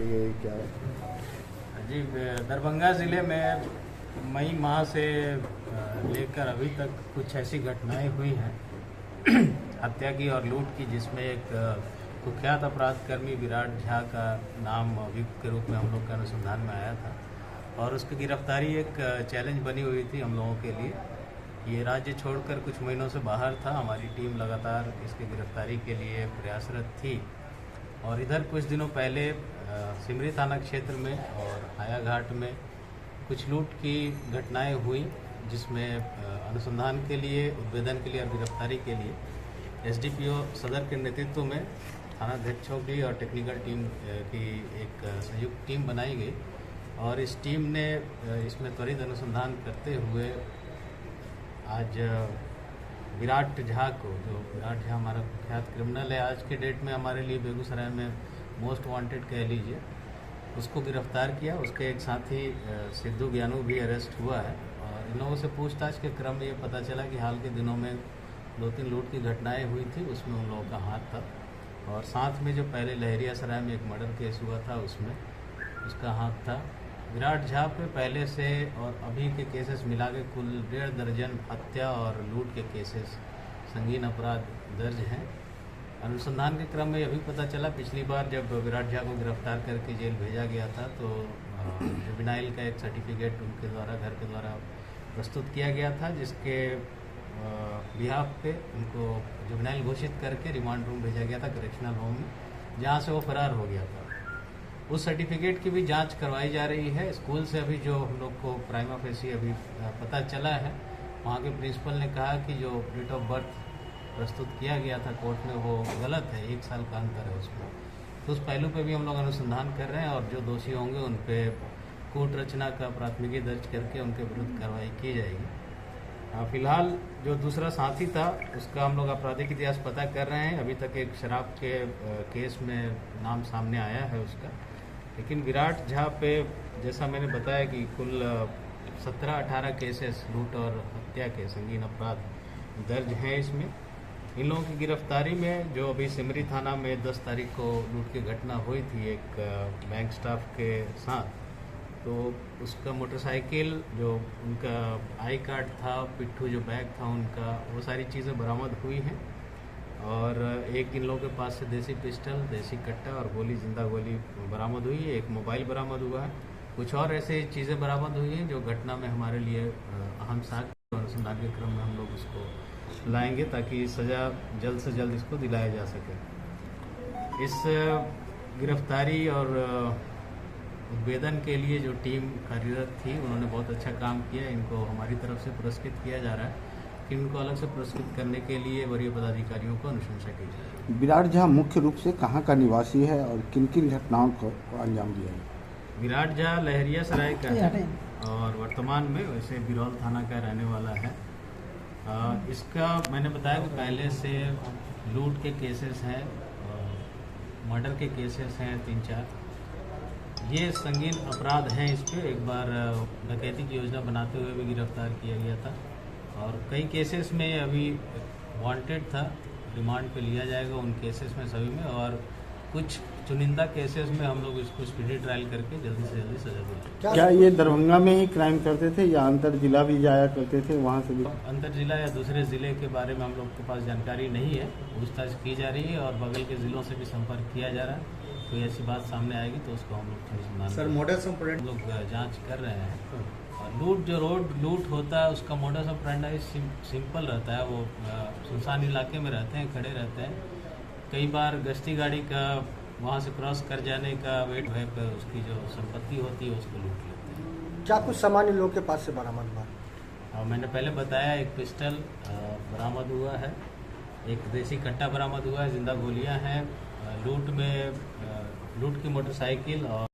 की गई क्या है? जी, दरभंगा ज़िले में मई माह से लेकर अभी तक कुछ ऐसी घटनाएं हुई हैं हत्या की और लूट की, जिसमें एक कुख्यात अपराधकर्मी विराट झा का नाम अभियुक्त के रूप में हम लोग के अनुसंधान में आया था और उसकी गिरफ्तारी एक चैलेंज बनी हुई थी हम लोगों के लिए। ये राज्य छोड़कर कुछ महीनों से बाहर था। हमारी टीम लगातार इसकी गिरफ्तारी के लिए प्रयासरत थी और इधर कुछ दिनों पहले सिमरी थाना क्षेत्र में और हायाघाट में कुछ लूट की घटनाएं हुई, जिसमें अनुसंधान के लिए, उद्भेदन के लिए और गिरफ्तारी के लिए एसडीपीओ सदर के नेतृत्व में थानाध्यक्षों की और टेक्निकल टीम की एक संयुक्त टीम बनाई गई और इस टीम ने इसमें त्वरित अनुसंधान करते हुए आज विराट झा को, जो विराट झा हमारा कुख्यात क्रिमिनल है, आज के डेट में हमारे लिए बेगूसराय में मोस्ट वांटेड कह लीजिए, उसको गिरफ्तार किया। उसके एक साथी सिद्धू ज्ञानू भी अरेस्ट हुआ है और इन लोगों से पूछताछ के क्रम में ये पता चला कि हाल के दिनों में 2-3 लूट की घटनाएं हुई थी, उसमें उन लोगों का हाथ था और साथ में जो पहले लहरिया सराय में एक मर्डर केस हुआ था उसमें उसका हाथ था। विराट झा पे पहले से और अभी के केसेस मिला के कुल 1.5 दर्जन हत्या और लूट के केसेस, संगीन अपराध दर्ज हैं। अनुसंधान के क्रम में अभी पता चला, पिछली बार जब विराट झा को गिरफ्तार करके जेल भेजा गया था तो जुवेनाइल का एक सर्टिफिकेट उनके द्वारा, घर के द्वारा प्रस्तुत किया गया था, जिसके बिहाफ पे उनको जुवेनाइल घोषित करके रिमांड रूम भेजा गया था, करेक्शनल होम में, जहाँ से वो फरार हो गया था। उस सर्टिफिकेट की भी जांच करवाई जा रही है। स्कूल से अभी जो हम लोग को प्राइमा फेसी अभी पता चला है, वहाँ के प्रिंसिपल ने कहा कि जो डेट ऑफ बर्थ प्रस्तुत किया गया था कोर्ट में वो गलत है, 1 साल का अंतर है उसमें। तो उस पहलू पे भी हम लोग अनुसंधान कर रहे हैं और जो दोषी होंगे उन पे कूट रचना का प्राथमिकी दर्ज करके उनके विरुद्ध कार्रवाई की जाएगी। फिलहाल जो दूसरा साथी था उसका हम लोग आपराधिक इतिहास पता कर रहे हैं। अभी तक एक शराब के केस में नाम सामने आया है उसका, लेकिन विराट झा पे जैसा मैंने बताया कि कुल 17-18 केसेस लूट और हत्या के संगीन अपराध दर्ज हैं इसमें। इन लोगों की गिरफ्तारी में जो अभी सिमरी थाना में 10 तारीख को लूट की घटना हुई थी एक बैंक स्टाफ के साथ, तो उसका मोटरसाइकिल, जो उनका आई कार्ड था, पिट्ठू जो बैग था उनका, वो सारी चीज़ें बरामद हुई हैं और एक इन लोगों के पास से देसी पिस्टल, देसी कट्टा और गोली, जिंदा गोली बरामद हुई है। एक मोबाइल बरामद हुआ है। कुछ और ऐसे चीज़ें बरामद हुई हैं जो घटना में हमारे लिए अहम साक्ष्य, अनुसंधान के क्रम में हम लोग उसको लाएंगे ताकि सज़ा जल्द से जल्द इसको दिलाया जा सके। इस गिरफ्तारी और उद्भेदन के लिए जो टीम कार्यरत थी उन्होंने बहुत अच्छा काम किया। इनको हमारी तरफ से पुरस्कृत किया जा रहा है कि इनको अलग से पुरस्कृत करने के लिए वरीय पदाधिकारियों को अनुशंसा की जाए। विराट झा मुख्य रूप से कहाँ का निवासी है और किन किन घटनाओं को अंजाम दिया है? विराट झा लहरिया सराय का है और वर्तमान में वैसे बिरौल थाना का रहने वाला है। इसका मैंने बताया कि पहले से लूट के केसेस हैं, मर्डर के केसेस हैं 3-4, ये संगीन अपराध हैं। इस पर एक बार डकैती की योजना बनाते हुए भी गिरफ्तार किया गया था और कई केसेस में अभी वांटेड था, रिमांड पे लिया जाएगा उन केसेस में सभी में, और कुछ चुनिंदा केसेस में हम लोग इसको स्पीडी ट्रायल करके जल्दी से जल्दी सजा देंगे। क्या ये दरभंगा में ही क्राइम करते थे या अंतर जिला भी जाया करते थे, वहाँ से भी? अंतर जिला या दूसरे ज़िले के बारे में हम लोग के पास जानकारी नहीं है, पूछताछ की जा रही है और बगल के ज़िलों से भी संपर्क किया जा रहा है। कोई ऐसी बात सामने आएगी तो उसको हम लोग सर मोडस ऑपरेंडी लोग जांच कर रहे हैं। और लूट, जो रोड लूट होता है उसका मोडस ऑपरेंडी सिंपल रहता है। वो सुनसान इलाके में रहते हैं, खड़े रहते हैं, कई बार गश्ती गाड़ी का वहाँ से क्रॉस कर जाने का वेट है पर उसकी जो संपत्ति होती है उसको लूट लेते हैं। क्या कुछ सामान इन लोगों के पास से बरामद हुआ? मैंने पहले बताया, एक पिस्टल बरामद हुआ है, एक देसी कट्टा बरामद हुआ है, जिंदा गोलियां हैं। लूट की मोटरसाइकिल और